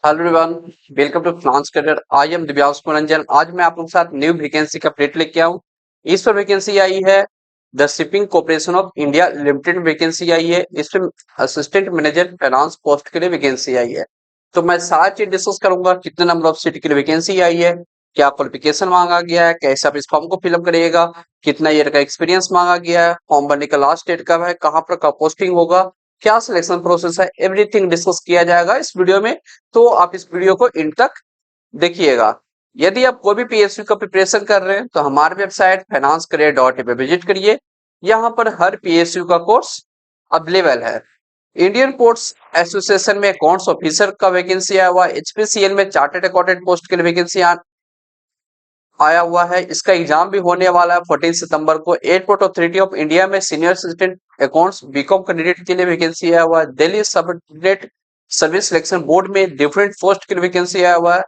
Hello everyone, welcome to freelance career. I am Divyansh Manoranjan. आज मैं आप लोगों के साथ न्यू वैकेंसी का अपडेट लेके आऊँ। इस पर वैकेंसी आई है the shipping corporation of India limited vacancy आई है। इसमें असिस्टेंट मैनेजर फाइनेंस पोस्ट के लिए वैकेंसी आई है। तो मैं सारा चीज डिस्कस करूंगा, कितने नंबर ऑफ सीट के लिए वैकेंसी आई है, क्या क्वालिफिकेशन मांगा गया है, कैसे आप इस फॉर्म को फिलअप करिएगा, कितना ईयर का एक्सपीरियंस मांगा गया है, फॉर्म भरने का लास्ट डेट कब है, कहाँ पर कब पोस्टिंग होगा, क्या सिलेक्शन प्रोसेस है, एवरीथिंग डिस्कस किया जाएगा इस वीडियो में। तो आप इस वीडियो को इन तक देखिएगा। यदि आप कोई भी पीएसयू का प्रिपरेशन कर रहे हैं तो हमारे वेबसाइट financecare.in पे विजिट करिए। यहाँ पर हर पीएसयू का कोर्स अवेलेबल है। इंडियन कोर्ट्स एसोसिएशन में अकाउंट्स ऑफिसर का वैकेंसी आया हुआ है। एचपीसीएल में चार्टर्ड अकाउंटेंट पोस्ट के लिए वैकेंसी आया हुआ है। इसका एग्जाम भी होने वाला है 14 सितंबर को। एयरपोर्ट अथॉरिटी ऑफ इंडिया में senior assistant accounts BCom candidate के लिए वैकेंसी आया हुआ है। Delhi subordinate service selection board में डिफरेंट पोस्ट के लिए वैकेंसी आया हुआ है।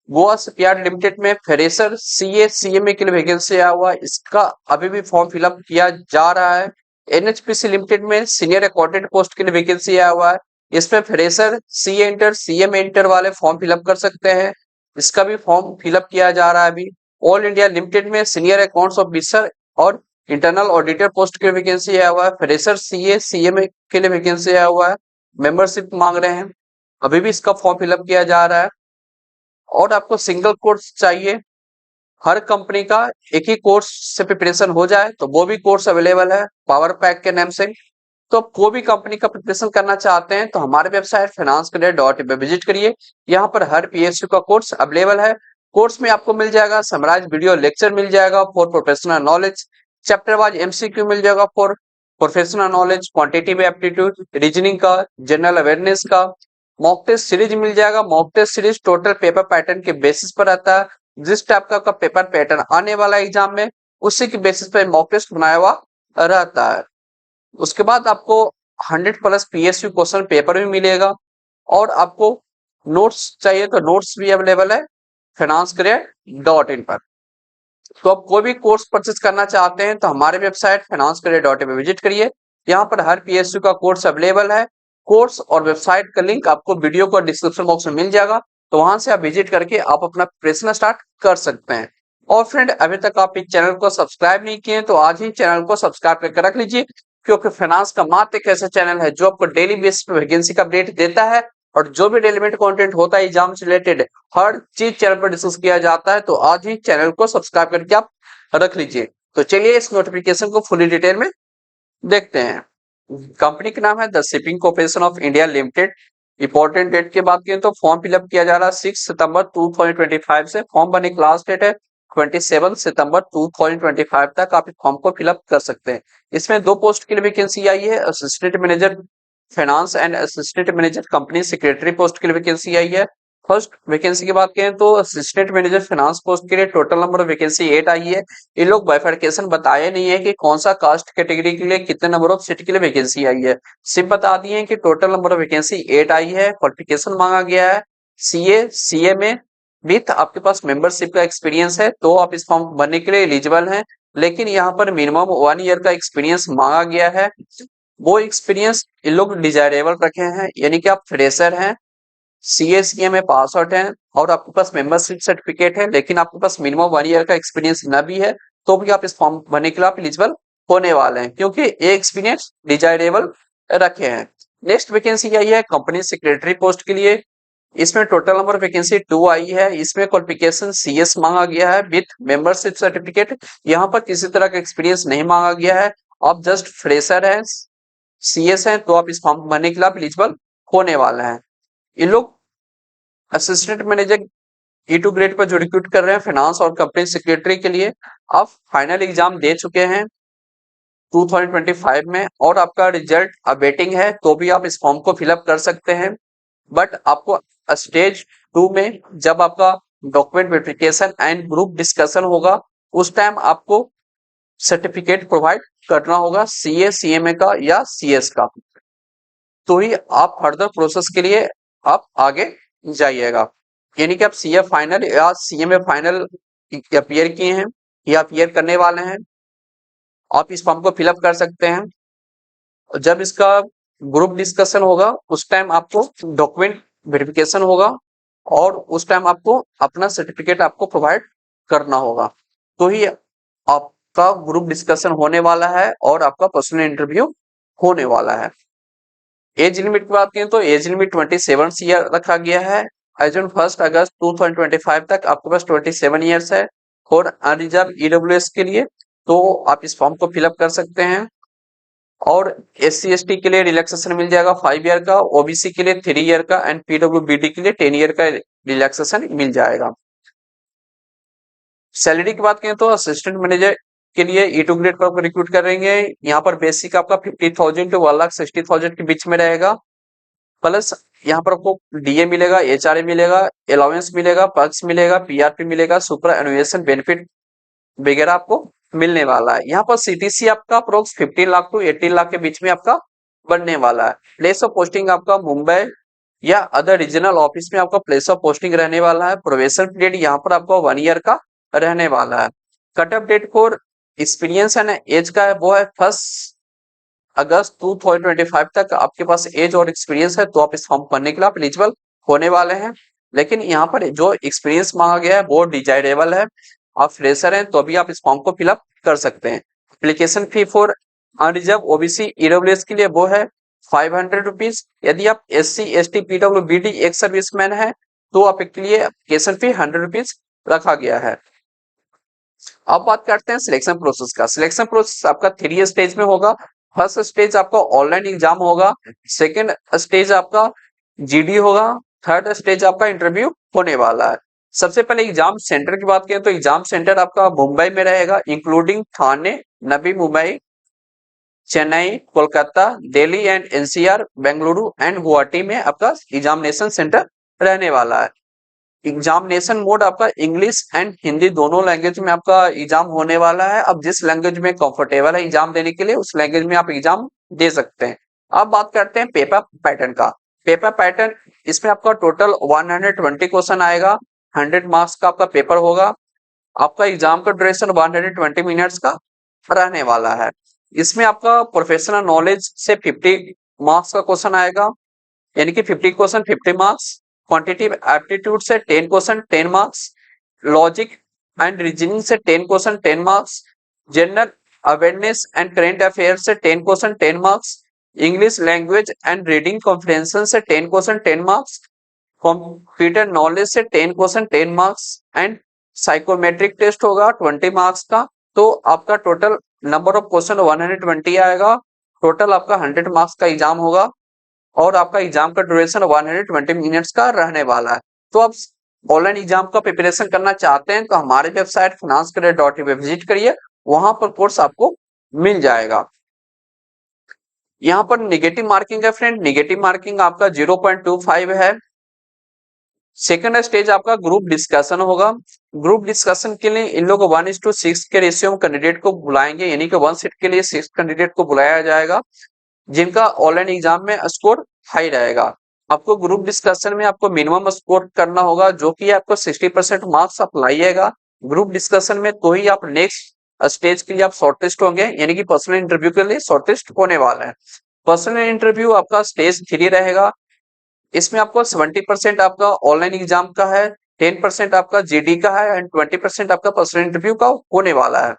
गोवा शिपयार्ड लिमिटेड में फ्रेशर सीए सीएमए के लिए वैकेंसी आया हुआ है। इसका अभी भी फॉर्म फिलअप किया जा रहा है। एनएचपीसी लिमिटेड में सीनियर अकाउंटेंट पोस्ट के लिए वैकेंसी आया हुआ है। इसमें fresher CA inter CMA inter वाले फॉर्म फिलअप कर सकते हैं। इसका भी फॉर्म फिलअप किया जा रहा है अभी। ऑल इंडिया लिमिटेड में सीनियर अकाउंट्स ऑफिसर और इंटरनल ऑडिटर पोस्ट के लिए वैकेंसी आया हुआ है। फ्रेशर सीए सीएमए के लिए वैकेंसी आया हुआ है। मेंबरशिप मांग रहे हैं, अभी भी इसका फॉर्म फिलअप किया जा रहा है। और आपको सिंगल कोर्स चाहिए, हर कंपनी का एक ही कोर्स से प्रिपरेशन हो जाए तो वो भी कोर्स अवेलेबल है पावर पैक के नाम से। तो आप कोई भी कंपनी का प्रिपरेशन करना चाहते हैं तो हमारे वेबसाइट financecare.in पे विजिट करिए। यहाँ पर हर पीएसयू का कोर्स अवेलेबल है। कोर्स में आपको मिल जाएगा समराइज वीडियो लेक्चर मिल जाएगा for professional knowledge, chapter wise MCQ मिल जाएगा for professional knowledge, quantitative aptitude, reasoning का, जनरल अवेयरनेस का। मॉक टेस्ट सीरीज मिल जाएगा। Mock test series total paper pattern के बेसिस पर आता है। जिस टाइप का पेपर पैटर्न आने वाला एग्जाम में उसी के बेसिस पर मॉक टेस्ट बनाया हुआ रहता है। उसके बाद आपको 100 प्लस पीएसयू क्वेश्चन पेपर भी मिलेगा। और आपको नोट्स चाहिए तो नोट्स भी अवेलेबल है financecare.in पर। तो आप कोई भी कोर्स परचेज करना चाहते हैं तो हमारे वेबसाइट financecare.in पे विजिट करिए। यहाँ पर हर पीएसयू का कोर्स अवेलेबल है। कोर्स और वेबसाइट का लिंक आपको वीडियो को डिस्क्रिप्शन बॉक्स में मिल जाएगा, तो वहां से आप विजिट करके आप अपना प्रिपरेशन स्टार्ट कर सकते हैं। और फ्रेंड, अभी तक आप इस चैनल को सब्सक्राइब नहीं किए तो आज ही चैनल को सब्सक्राइब करके रख लीजिए, क्योंकि फाइनेंस का मात्र एक ऐसा चैनल है जो आपको डेली बेसिस पे वैकेंसी का अपडेट देता है। और जो भी रेलेवेंट कंटेंट होता है एग्जाम से रिलेटेड हर चीज चैनल पर डिस्कस किया जाता है। तो आज ही चैनल को सब्सक्राइब करके आप रख लीजिए। तो चलिए इस नोटिफिकेशन को फुली डिटेल में देखते हैं। कंपनी का नाम है the shipping corporation of India limited. Important date की बात करें तो फॉर्म फिलअप किया जा रहा है 6 सितंबर 2025 से। फॉर्म भरने की लास्ट डेट है 27 सितंबर 2025 तक आप इस फॉर्म को फिलअप कर सकते हैं। इसमें दो पोस्ट के लिए वैकेंसी आई है। Assistant manager finance and assistant manager company secretary post के लिए वैकेंसी आई है। फर्स्ट वैकेंसी की बात करें तो असिस्टेंट मैनेजर फाइनेंस पोस्ट के लिए टोटल नंबर ऑफ वैकेंसी 8 आई है। ये लोग बाइफरकेशन बताए नहीं है कि कौन सा कास्ट कैटेगरी के लिए कितने नंबर ऑफ सीट के लिए वैकेंसी आई है। सिर्फ बता दिए कि टोटल नंबर ऑफ वैकेंसी 8 आई है। क्वालिफिकेशन मांगा गया है सीए सीएमए विथ आपके पास मेंबरशिप का एक्सपीरियंस है तो आप इस फॉर्म भरने के लिए एलिजिबल हैं। लेकिन यहाँ पर मिनिमम 1 ईयर का एक्सपीरियंस मांगा गया है। वो एक्सपीरियंस इन लोग डिजायरेबल रखे हैं, यानी कि आप फ्रेशर हैं, सीएसईए में पास आउट है और आपके पास मेंबरशिप सर्टिफिकेट है, लेकिन आपके पास मिनिमम 1 ईयर का एक्सपीरियंस न भी है तो भी आप इस फॉर्म भरने के लिए आप एलिजिबल होने वाले हैं, क्योंकि ये एक्सपीरियंस डिजायरेबल रखे हैं। नेक्स्ट वैकेंसी आई है कंपनी सेक्रेटरी पोस्ट के लिए। इसमें टोटल नंबर वैकेंसी 2 आई है। इसमें क्वालिफिकेशन सीएस मांगा गया है विथ मेंबरशिप सर्टिफिकेट। यहाँ पर किसी तरह का एक्सपीरियंस नहीं मांगा गया है। आप जस्ट फ्रेशर हैं, सीएस हैं, तो आप इस फॉर्म भरने के लिए आप एलिजिबल होने वाले हैं। ये लोग असिस्टेंट मैनेजर E2 ग्रेड पर जो रिक्रूट कर रहे हैं फाइनेंस और कंपनी सेक्रेटरी के लिए, आप फाइनल एग्जाम दे चुके हैं 2025 में और आपका रिजल्ट अवेटिंग है तो भी आप इस फॉर्म को फिलअप कर सकते हैं। बट आपको स्टेज 2 में जब आपका document verification and group discussion होगा उस टाइम आपको सर्टिफिकेट प्रोवाइड करना होगा सीए सीएमए का या सीएस का, तो ही आप फर्दर प्रोसेस के लिए आप आगे जाइएगा। यानी कि आप सीए फाइनल या सीएमए फाइनल अपीयर किए हैं या अपीयर करने वाले हैं, आप इस फॉर्म को फिलअप कर सकते हैं। जब इसका ग्रुप डिस्कशन होगा उस टाइम आपको डॉक्यूमेंट वेरिफिकेशन होगा और उस टाइम आपको अपना सर्टिफिकेट आपको प्रोवाइड करना होगा, तो ही आपका ग्रुप डिस्कशन होने वाला है और आपका पर्सनल इंटरव्यू होने वाला है। एज लिमिट की बात करें तो एज लिमिट 27 ईयर रखा गया है। एज ऑन 1 अगस्त 2025 तक आपके पास 27 ईयर्स है और अनरिजर्व ईडब्ल्यूएस के लिए, तो आप इस फॉर्म को फिलअप कर सकते हैं। और SC/ST के लिए रिलैक्सेशन मिल जाएगा 5 ईयर का, ओबीसी के लिए 3 ईयर का एंड PWBD के लिए 10 ईयर का रिलैक्सेशन मिल जाएगा। सैलरी की बात करें तो असिस्टेंट मैनेजर के लिए E2 ग्रेड पर रिक्रूट करेंगे। यहाँ पर बेसिक आपका 50,000 टू 1,60,000 के बीच में रहेगा, प्लस यहाँ पर आपको DA मिलेगा, HRA मिलेगा, अलाउंस मिलेगा, पर्क्स मिलेगा, PRP मिलेगा, सुपर एनुएशन बेनिफिट वगैरह आपको मिलने वाला है। यहाँ पर CTC आपका अप्रोक्स 15 लाख टू 18 लाख के बीच में आपका बनने वाला है। प्लेस ऑफ पोस्टिंग आपका मुंबई या अदर रीजनल ऑफिस में आपका प्लेस ऑफ पोस्टिंग रहने वाला है। प्रोबेशन पीरियड यहाँ पर आपका 1 ईयर का रहने वाला है। Cut off date for experience and age का है वो है 1 अगस्त 2025 तक आपके पास एज और एक्सपीरियंस है, तो आप इस फॉर्म भरने के लिए आप एलिजिबल होने वाले हैं। लेकिन यहाँ पर जो एक्सपीरियंस मांगा गया है वो डिजायरेबल है। आप फ्रेशर हैं तो अभी आप इस फॉर्म को फिलअप कर सकते हैं। Application fee for unreserved OBC EWS के लिए वो है 500 रुपीज। यदि आप SC/ST PWBD एक सर्विसमैन है तो आपके लिए एप्लीकेशन फी 100 रुपीज रखा गया है। अब बात करते हैं सिलेक्शन प्रोसेस का। सिलेक्शन प्रोसेस आपका 3 स्टेज में होगा। फर्स्ट स्टेज आपका ऑनलाइन एग्जाम होगा, सेकंड स्टेज आपका GD होगा, थर्ड स्टेज आपका इंटरव्यू होने वाला है। सबसे पहले एग्जाम सेंटर की बात करें तो एग्जाम सेंटर आपका मुंबई में रहेगा, including Thane, Navi Mumbai, Chennai, Kolkata, Delhi and NCR, Bengaluru and Guwahati में आपका एग्जामिनेशन सेंटर रहने वाला है। एग्जामिनेशन मोड आपका इंग्लिश एंड हिंदी दोनों लैंग्वेज में आपका एग्जाम होने वाला है। अब जिस लैंग्वेज में कंफर्टेबल है एग्जाम देने के लिए उस लैंग्वेज में आप एग्जाम दे सकते हैं। अब बात करते हैं पेपर पैटर्न का। पेपर पैटर्न इसमें आपका टोटल 120 क्वेश्चन आएगा, 100 मार्क्स का आपका पेपर होगा। आपका एग्जाम का ड्यूरेशन 120 मिनट्स का रहने वाला है। इसमें आपका प्रोफेशनल नॉलेज से 50 मार्क्स का क्वेश्चन आएगा, यानी कि 50 क्वेश्चन 50 मार्क्स। क्वांटिटेटिव एप्टीट्यूड से 10 question 10 marks. Logic and reasoning से 10 question 10 marks. General awareness and current affair से 10 question 10 marks. English language and reading comprehension से 10 क्वेश्चन 10 मार्क्स। कंप्यूटर नॉलेज से 10 question 10 marks and psychometric test होगा 20 marks का। तो आपका total number of question 120 आएगा। Total आपका 100 मार्क्स का एग्जाम होगा और आपका एग्जाम का ड्यूरेशन 120 मिनट्स का रहने वाला है। तो आप ऑनलाइन एग्जाम का प्रिपरेशन करना चाहते हैं तो हमारी वेबसाइट financecareer.in पे विजिट करिए, वहां पर कोर्स आपको मिल जाएगा। यहाँ पर नेगेटिव मार्किंग है फ्रेंड, नेगेटिव मार्किंग आपका 0.25 है। सेकंड स्टेज आपका ग्रुप डिस्कशन होगा। ग्रुप डिस्कशन के लिए इन लोग 1:6 के रेशियो में कैंडिडेट को बुलाएंगे, यानी कि 1 सीट के लिए 6 कैंडिडेट को बुलाया जाएगा जिनका ऑनलाइन एग्जाम में स्कोर हाई रहेगा। आपको ग्रुप डिस्कशन में आपको मिनिमम स्कोर करना होगा, जो कि आपको 60% मार्क्स आप लाइएगा ग्रुप डिस्कशन में, तो ही आप नेक्स्ट स्टेज के लिए आप शॉर्टलिस्ट होंगे, यानी कि पर्सनल इंटरव्यू के लिए शॉर्टलिस्ट होने वाला है। पर्सनल इंटरव्यू आपका स्टेज 3 रहेगा। इसमें आपको 70% आपका ऑनलाइन एग्जाम का है, 10% आपका GD का है एंड 20% आपका पर्सनल इंटरव्यू का होने वाला है।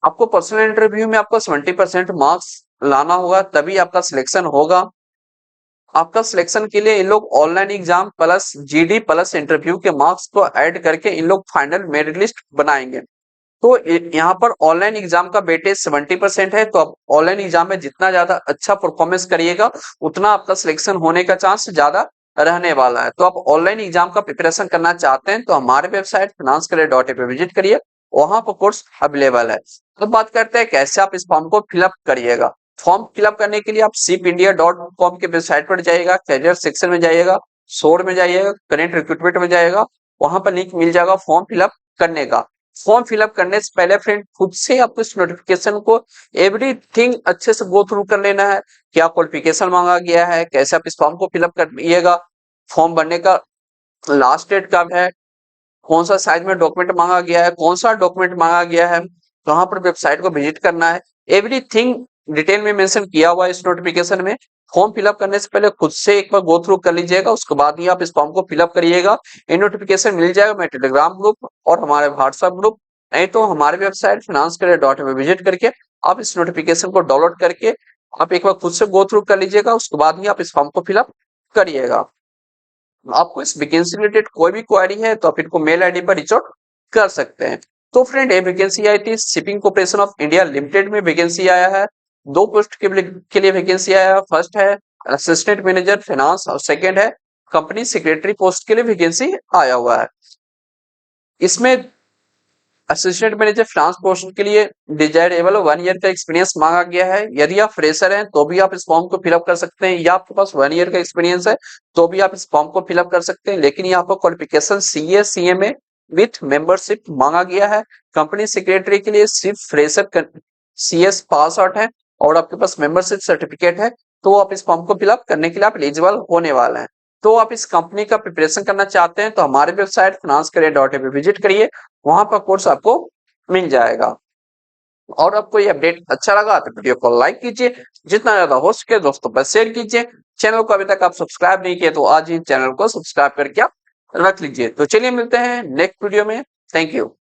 आपको पर्सनल इंटरव्यू में आपको 70% मार्क्स लाना होगा, तभी आपका सिलेक्शन होगा। आपका सिलेक्शन के लिए इन लोग online exam plus GD plus interview के मार्क्स को ऐड करके इन लोग फाइनल मेरिट लिस्ट बनाएंगे। तो यहाँ पर ऑनलाइन एग्जाम का वेटेज 70% है, तो आप ऑनलाइन एग्जाम में जितना ज्यादा अच्छा परफॉर्मेंस करिएगा उतना आपका सिलेक्शन होने का चांस ज्यादा रहने वाला है। तो आप ऑनलाइन एग्जाम का प्रिपरेशन करना चाहते हैं तो हमारे वेबसाइट financecareer.in पे विजिट करिए, वहां पर कोर्स अवेलेबल है। तो बात करते हैं कैसे आप इस फॉर्म को फिलअप करिएगा। फॉर्म फिलअप करने के लिए आप shipindia.com के वेबसाइट पर जाइएगा, कैरियर सेक्शन में जाइएगा, सोर में जाइएगा, करेंट रिक्रूटमेंट में जाइएगा, वहां पर लिंक मिल जाएगा फॉर्म फिलअप करने का। फॉर्म फिलअप करने से पहले फ्रेंड खुद से आपको इस नोटिफिकेशन को एवरीथिंग अच्छे से गो थ्रू कर लेना है। क्या क्वालिफिकेशन मांगा गया है, कैसे आप इस फॉर्म को फिलअप करिएगा, फॉर्म भरने का लास्ट डेट कब है, कौन सा साइज में डॉक्यूमेंट मांगा गया है, कौन सा डॉक्यूमेंट मांगा गया है, कहां पर वेबसाइट को विजिट करना है, एवरीथिंग डिटेल में मेंशन किया हुआ है इस नोटिफिकेशन में। फॉर्म फिलअप करने से पहले खुद से एक बार गो थ्रू कर लीजिएगा, उसके बाद ही आप इस फॉर्म को फिलअप करिएगा। ये नोटिफिकेशन मिल जाएगा मेरे टेलीग्राम ग्रुप और हमारे व्हाट्सएप ग्रुप, नहीं तो हमारे वेबसाइट finanscareer.in में विजिट करके आप इस नोटिफिकेशन को डाउनलोड करके आप एक बार खुद से गो थ्रू कर लीजिएगा, उसके बाद ही आप इस फॉर्म को फिलअप करिएगा। आपको इस वैकेंसी रिलेटेड कोई भी क्वेरी है तो आप इनको मेल आईडी पर रीच आउट कर सकते हैं। तो फ्रेंड, ये वैकेंसी आई थी shipping corporation of India limited में वैकेंसी आया है। दो पोस्ट के लिए वैकेंसी आया है। फर्स्ट है असिस्टेंट मैनेजर फाइनेंस और सेकंड है कंपनी सेक्रेटरी पोस्ट के लिए वैकेंसी आया हुआ है। इसमें असिस्टेंट मैनेजर फाइनेंस पोस्ट के लिए डिजायरेबल 1 ईयर का एक्सपीरियंस मांगा गया है। यदि आप फ्रेशर हैं तो भी आप इस फॉर्म को फिलअप कर सकते हैं, या आपके पास 1 ईयर का एक्सपीरियंस है तो भी आप इस फॉर्म को फिलअप कर सकते हैं, लेकिन यहाँ पर qualification CA CMA with membership मांगा गया है। कंपनी सेक्रेटरी के लिए सिर्फ फ्रेशर सीएस पास आउट है और आपके पास मेंबरशिप सर्टिफिकेट है, तो आप इस फॉर्म को फिलअप करने के लिए आप एलिजिबल होने वाले हैं। तो आप इस कंपनी का प्रिपरेशन करना चाहते हैं तो हमारे वेबसाइट finanscareer.in पे विजिट करिए, वहां पर कोर्स आपको मिल जाएगा। और आपको ये अपडेट अच्छा लगा तो वीडियो को लाइक कीजिए, जितना ज्यादा हो सके दोस्तों पर शेयर कीजिए। चैनल को अभी तक आप सब्सक्राइब नहीं किए तो आज ही चैनल को सब्सक्राइब करके आप रख लीजिए। तो चलिए मिलते हैं नेक्स्ट वीडियो में। Thank you.